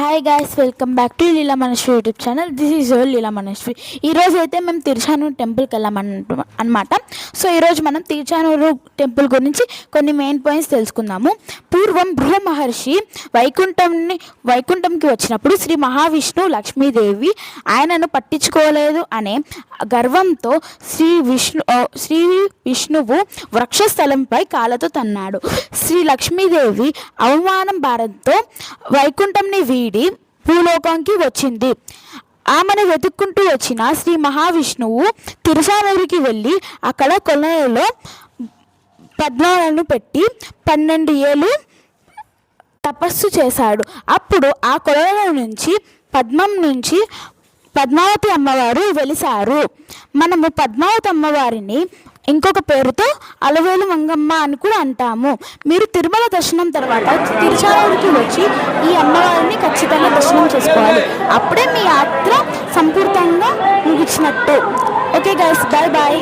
Hi guys, welcome back to Leela Manasri YouTube channel. This is your Leela Manasri. ఈరోజు అయితే మేము తిరుచానూరు టెంపుల్కి అనమాట. సో ఈరోజు మనం తిరుచానూరు టెంపుల్ గురించి కొన్ని మెయిన్ పాయింట్స్ తెలుసుకుందాము. పూర్వం బృహ మహర్షి వైకుంఠంకి వచ్చినప్పుడు శ్రీ మహావిష్ణువు లక్ష్మీదేవి ఆయనను పట్టించుకోలేదు అనే గర్వంతో శ్రీ విష్ణువు వృక్షస్థలంపై కాళ్ళతో తన్నాడు. శ్రీ లక్ష్మీదేవి అవమానం భారంతో వైకుంఠంని వీడి భూలోకానికి వచ్చింది. ఆమెను వెతుక్కుంటూ వచ్చిన శ్రీ మహావిష్ణువు తిరుచానూరుకి వెళ్ళి అక్కడ కొలనులో పద్మాలను పెట్టి 12 ఏళ్ళు తపస్సు చేశాడు. అప్పుడు ఆ కొలను నుంచి పద్మావతి అమ్మవారు వెలిశారు. మనము పద్మావతి అమ్మవారిని ఇంకొక పేరుతో అలవేలు మంగమ్మ అని కూడా అంటాము. మీరు తిరుమల దర్శనం తర్వాత తిరుచానూరుకి వచ్చి ఈ అమ్మవారిని ఖచ్చితంగా దర్శనం చేసుకోవాలి. అప్పుడే మీ యాత్ర సంపూర్ణంగా ముగిసినట్టు. Okay guys, bye bye.